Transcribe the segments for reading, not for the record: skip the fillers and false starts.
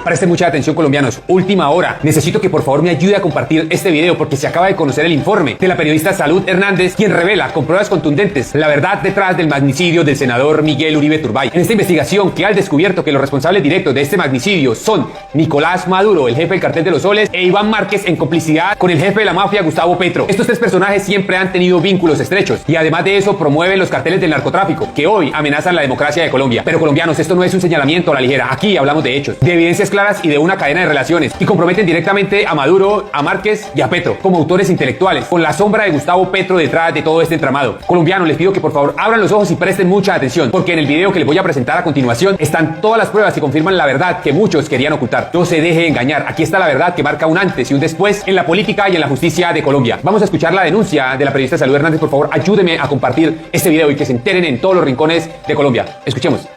Presten mucha atención, colombianos. Última hora. Necesito que por favor me ayude a compartir este video porque se acaba de conocer el informe de la periodista Salud Hernández, quien revela con pruebas contundentes la verdad detrás del magnicidio del senador Miguel Uribe Turbay. En esta investigación que ha descubierto que los responsables directos de este magnicidio son Nicolás Maduro, el jefe del cartel de los soles, e Iván Márquez en complicidad con el jefe de la mafia, Gustavo Petro. Estos tres personajes siempre han tenido vínculos estrechos y además de eso promueven los carteles del narcotráfico que hoy amenazan la democracia de Colombia. Pero colombianos, esto no es un señalamiento a la ligera. Aquí hablamos de hechos, de evidencias claras y de una cadena de relaciones y comprometen directamente a Maduro, a Márquez y a Petro como autores intelectuales, con la sombra de Gustavo Petro detrás de todo este entramado. Colombianos, les pido que por favor abran los ojos y presten mucha atención, porque en el video que les voy a presentar a continuación están todas las pruebas que confirman la verdad que muchos querían ocultar. No se deje engañar. Aquí está la verdad que marca un antes y un después en la política y en la justicia de Colombia. Vamos a escuchar la denuncia de la periodista Salud Hernández. Por favor, ayúdeme a compartir este video y que se enteren en todos los rincones de Colombia. Escuchemos.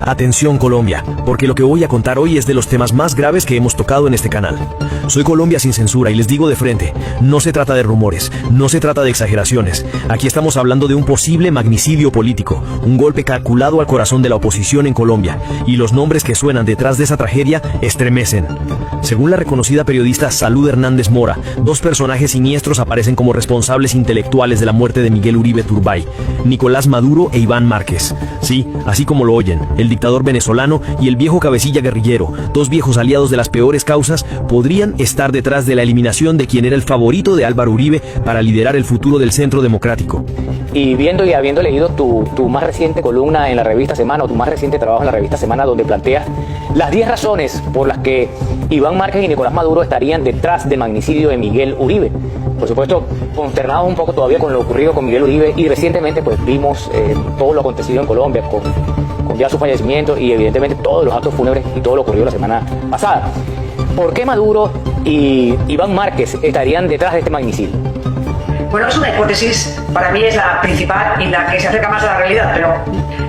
Atención Colombia, porque lo que voy a contar hoy es de los temas más graves que hemos tocado en este canal. Soy Colombia sin censura y les digo de frente, no se trata de rumores, no se trata de exageraciones. Aquí estamos hablando de un posible magnicidio político, un golpe calculado al corazón de la oposición en Colombia, y los nombres que suenan detrás de esa tragedia estremecen. Según la reconocida periodista Salud Hernández Mora, dos personajes siniestros aparecen como responsables intelectuales de la muerte de Miguel Uribe Turbay, Nicolás Maduro e Iván Márquez. Sí, así como lo oyen, el dictador venezolano y el viejo cabecilla guerrillero, dos viejos aliados de las peores causas, podrían estar detrás de la eliminación de quien era el favorito de Álvaro Uribe para liderar el futuro del Centro Democrático. Y viendo y habiendo leído tu más reciente columna en la revista Semana, o tu más reciente trabajo en la revista Semana, donde planteas las 10 razones por las que Iván Márquez y Nicolás Maduro estarían detrás del magnicidio de Miguel Uribe. Por supuesto, consternados un poco todavía con lo ocurrido con Miguel Uribe, y recientemente pues vimos todo lo acontecido en Colombia con ya su fallecimiento y evidentemente todos los actos fúnebres y todo lo ocurrido la semana pasada. ¿Por qué Maduro y Iván Márquez estarían detrás de este magnicidio? Bueno, es una hipótesis, para mí es la principal y la que se acerca más a la realidad, pero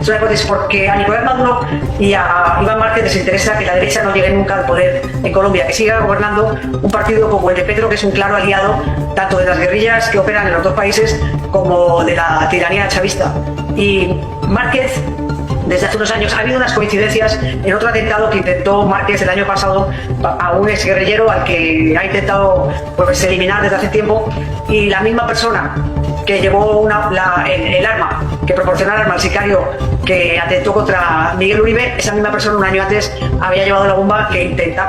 es una hipótesis porque a Nicolás Maduro y a Iván Márquez les interesa que la derecha no llegue nunca al poder en Colombia, que siga gobernando un partido como el de Petro, que es un claro aliado tanto de las guerrillas que operan en los dos países como de la tiranía chavista. Y Márquez, desde hace unos años, ha habido unas coincidencias en otro atentado que intentó Márquez el año pasado a un exguerrillero al que ha intentado pues, eliminar desde hace tiempo, y la misma persona que llevó el arma, que proporcionó el arma al sicario que atentó contra Miguel Uribe, esa misma persona un año antes había llevado la bomba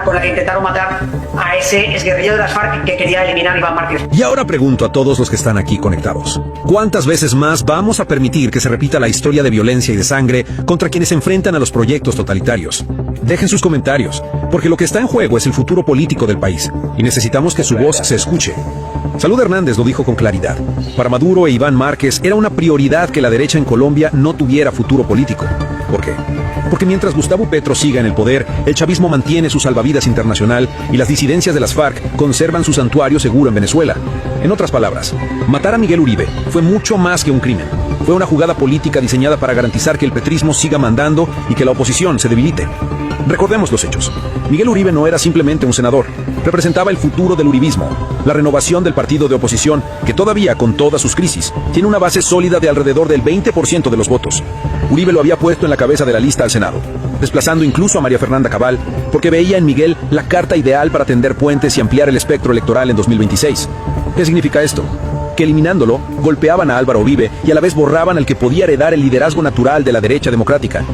con la que intentaron matar a ese exguerrillero de las FARC que quería eliminar a Iván Márquez. Y ahora pregunto a todos los que están aquí conectados, ¿cuántas veces más vamos a permitir que se repita la historia de violencia y de sangre contra quienes se enfrentan a los proyectos totalitarios? Dejen sus comentarios, porque lo que está en juego es el futuro político del país, y necesitamos que su voz se escuche. Salud Hernández lo dijo con claridad. Para Maduro e Iván Márquez era una prioridad que la derecha en Colombia no tuviera futuro político. ¿Por qué? Porque mientras Gustavo Petro siga en el poder, el chavismo mantiene su salvavidas internacional y las disidencias de las FARC conservan su santuario seguro en Venezuela. En otras palabras, matar a Miguel Uribe fue mucho más que un crimen. Fue una jugada política diseñada para garantizar que el petrismo siga mandando y que la oposición se debilite. Recordemos los hechos. Miguel Uribe no era simplemente un senador. Representaba el futuro del uribismo, la renovación del partido de oposición que todavía, con todas sus crisis, tiene una base sólida de alrededor del 20% de los votos. Uribe lo había puesto en la cabeza de la lista al Senado, desplazando incluso a María Fernanda Cabal, porque veía en Miguel la carta ideal para tender puentes y ampliar el espectro electoral en 2026. ¿Qué significa esto? Que eliminándolo, golpeaban a Álvaro Uribe y a la vez borraban al que podía heredar el liderazgo natural de la derecha democrática.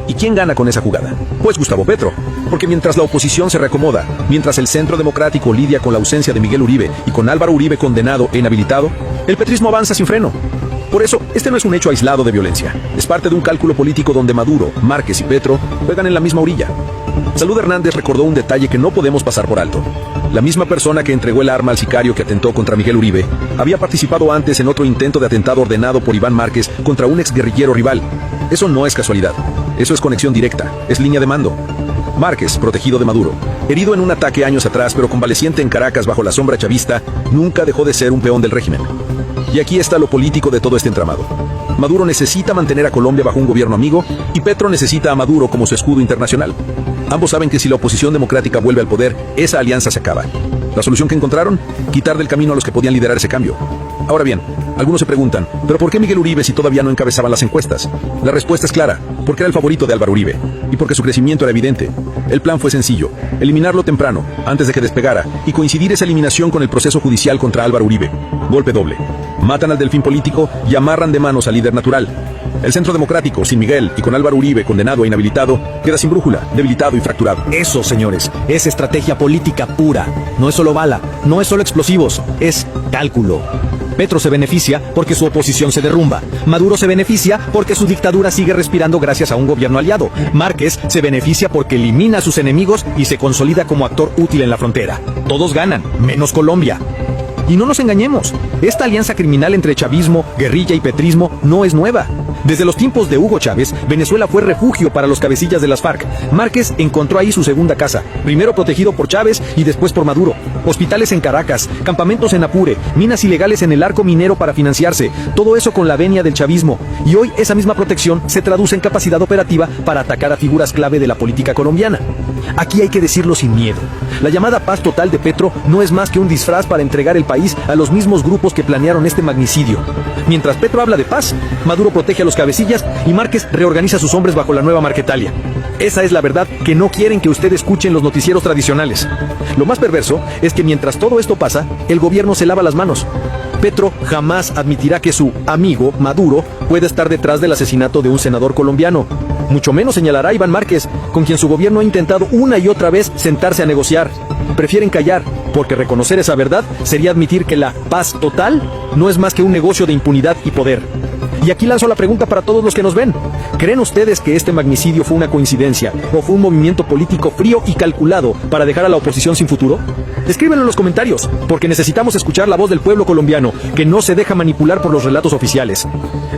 ¿Y quién gana con esa jugada? Pues Gustavo Petro, porque mientras la oposición se reacomoda, mientras el Centro Democrático lidia con la ausencia de Miguel Uribe y con Álvaro Uribe condenado e inhabilitado, el petrismo avanza sin freno. Por eso, este no es un hecho aislado de violencia, es parte de un cálculo político donde Maduro, Márquez y Petro juegan en la misma orilla. Salud Hernández recordó un detalle que no podemos pasar por alto. La misma persona que entregó el arma al sicario que atentó contra Miguel Uribe había participado antes en otro intento de atentado ordenado por Iván Márquez contra un exguerrillero rival. Eso no es casualidad, eso es conexión directa, es línea de mando. Márquez, protegido de Maduro, herido en un ataque años atrás pero convaleciente en Caracas bajo la sombra chavista, nunca dejó de ser un peón del régimen. Y aquí está lo político de todo este entramado. Maduro necesita mantener a Colombia bajo un gobierno amigo y Petro necesita a Maduro como su escudo internacional. Ambos saben que si la oposición democrática vuelve al poder, esa alianza se acaba. La solución que encontraron, quitar del camino a los que podían liderar ese cambio. Ahora bien, algunos se preguntan, ¿pero por qué Miguel Uribe si todavía no encabezaban las encuestas? La respuesta es clara, porque era el favorito de Álvaro Uribe, y porque su crecimiento era evidente. El plan fue sencillo, eliminarlo temprano, antes de que despegara, y coincidir esa eliminación con el proceso judicial contra Álvaro Uribe. Golpe doble. Matan al delfín político y amarran de manos al líder natural. El Centro Democrático, sin Miguel y con Álvaro Uribe condenado e inhabilitado, queda sin brújula, debilitado y fracturado. Eso, señores, es estrategia política pura. No es solo bala, no es solo explosivos, es cálculo. Petro se beneficia porque su oposición se derrumba. Maduro se beneficia porque su dictadura sigue respirando gracias a un gobierno aliado. Márquez se beneficia porque elimina a sus enemigos y se consolida como actor útil en la frontera. Todos ganan, menos Colombia. Y no nos engañemos, esta alianza criminal entre chavismo, guerrilla y petrismo no es nueva. Desde los tiempos de Hugo Chávez, Venezuela fue refugio para los cabecillas de las FARC. Márquez encontró ahí su segunda casa, primero protegido por Chávez y después por Maduro. Hospitales en Caracas, campamentos en Apure, minas ilegales en el arco minero para financiarse, todo eso con la venia del chavismo. Y hoy esa misma protección se traduce en capacidad operativa para atacar a figuras clave de la política colombiana. Aquí hay que decirlo sin miedo. La llamada paz total de Petro no es más que un disfraz para entregar el país a los mismos grupos que planearon este magnicidio. Mientras Petro habla de paz, Maduro protege a los cabecillas y Márquez reorganiza a sus hombres bajo la nueva Marquetalia. Esa es la verdad que no quieren que usted escuche en los noticieros tradicionales. Lo más perverso es que mientras todo esto pasa, el gobierno se lava las manos. Petro jamás admitirá que su amigo, Maduro, pueda estar detrás del asesinato de un senador colombiano. Mucho menos señalará a Iván Márquez, con quien su gobierno ha intentado una y otra vez sentarse a negociar. Prefieren callar, porque reconocer esa verdad sería admitir que la paz total no es más que un negocio de impunidad y poder. Y aquí lanzo la pregunta para todos los que nos ven. ¿Creen ustedes que este magnicidio fue una coincidencia o fue un movimiento político frío y calculado para dejar a la oposición sin futuro? Escríbenlo en los comentarios, porque necesitamos escuchar la voz del pueblo colombiano, que no se deja manipular por los relatos oficiales.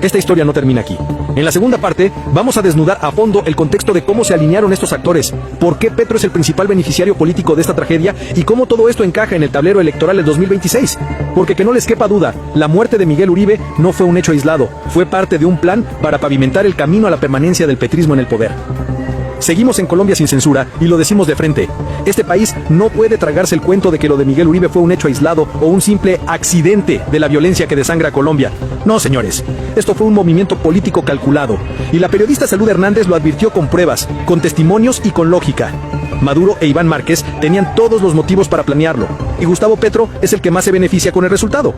Esta historia no termina aquí. En la segunda parte, vamos a desnudar a fondo el contexto de cómo se alinearon estos actores, por qué Petro es el principal beneficiario político de esta tragedia y cómo todo esto encaja en el tablero electoral del 2026. Porque que no les quepa duda, la muerte de Miguel Uribe no fue un hecho aislado, fue parte de un plan para pavimentar el camino a la permanencia del petrismo en el poder. Seguimos en Colombia sin censura y lo decimos de frente. Este país no puede tragarse el cuento de que lo de Miguel Uribe fue un hecho aislado o un simple accidente de la violencia que desangra a Colombia. No, señores, esto fue un movimiento político calculado. Y la periodista Salud Hernández lo advirtió con pruebas, con testimonios y con lógica. Maduro e Iván Márquez tenían todos los motivos para planearlo, y Gustavo Petro es el que más se beneficia con el resultado.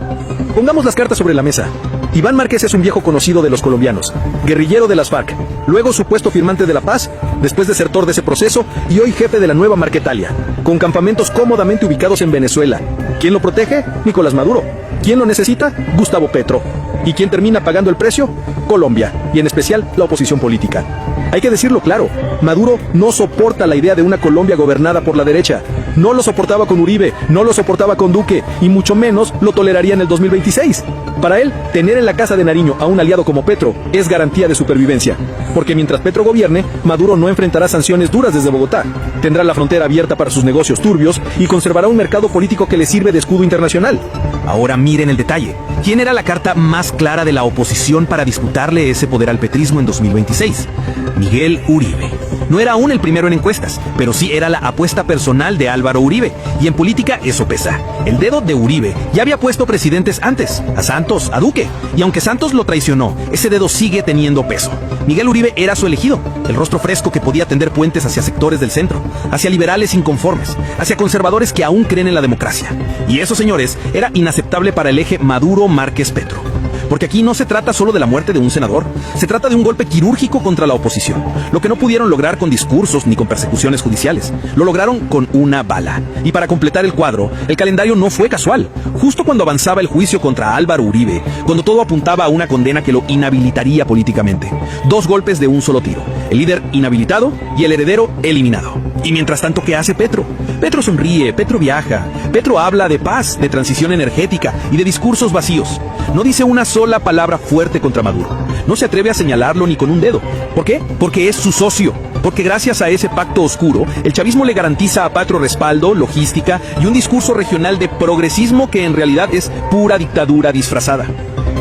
Pongamos las cartas sobre la mesa. Iván Márquez es un viejo conocido de los colombianos, guerrillero de las FARC, luego supuesto firmante de la paz, después desertor de ese proceso y hoy jefe de la nueva Marquetalia, con campamentos cómodamente ubicados en Venezuela. ¿Quién lo protege? Nicolás Maduro. ¿Quién lo necesita? Gustavo Petro. ¿Y quién termina pagando el precio? Colombia, y en especial la oposición política. Hay que decirlo claro, Maduro no soporta la idea de una Colombia gobernada por la derecha. No lo soportaba con Uribe, no lo soportaba con Duque, y mucho menos lo toleraría en el 2026. Para él, tener en la casa de Nariño a un aliado como Petro es garantía de supervivencia. Porque mientras Petro gobierne, Maduro no enfrentará sanciones duras desde Bogotá. Tendrá la frontera abierta para sus negocios turbios y conservará un mercado político que le sirve de escudo internacional. Ahora miren el detalle. ¿Quién era la carta más clara de la oposición para disputarle ese poder al petrismo en 2026? Miguel Uribe. No era aún el primero en encuestas, pero sí era la apuesta personal de Álvaro Uribe. Y en política eso pesa. El dedo de Uribe ya había puesto presidentes antes, a Santos, a Duque. Y aunque Santos lo traicionó, ese dedo sigue teniendo peso. Miguel Uribe era su elegido, el rostro fresco que podía tender puentes hacia sectores del centro, hacia liberales inconformes, hacia conservadores que aún creen en la democracia. Y eso, señores, era inaceptable para el eje Maduro-Márquez-Petro. Porque aquí no se trata solo de la muerte de un senador, se trata de un golpe quirúrgico contra la oposición. Lo que no pudieron lograr con discursos ni con persecuciones judiciales, lo lograron con una bala. Y para completar el cuadro, el calendario no fue casual. Justo cuando avanzaba el juicio contra Álvaro Uribe, cuando todo apuntaba a una condena que lo inhabilitaría políticamente. 2 golpes de un solo tiro. El líder inhabilitado y el heredero eliminado. Y mientras tanto, ¿qué hace Petro? Petro sonríe, Petro viaja, Petro habla de paz, de transición energética y de discursos vacíos. No dice una sola palabra fuerte contra Maduro. No se atreve a señalarlo ni con un dedo. ¿Por qué? Porque es su socio. Porque gracias a ese pacto oscuro, el chavismo le garantiza a Petro respaldo, logística y un discurso regional de progresismo que en realidad es pura dictadura disfrazada.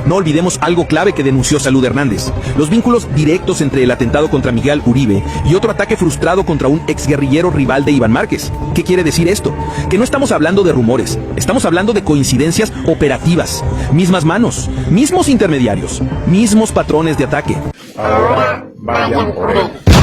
No olvidemos algo clave que denunció Salud Hernández: los vínculos directos entre el atentado contra Miguel Uribe y otro ataque frustrado contra un exguerrillero rival de Iván Márquez. ¿Qué quiere decir esto? Que no estamos hablando de rumores, estamos hablando de coincidencias operativas. Mismas manos, mismos intermediarios, mismos patrones de ataque. Ahora vayan por él.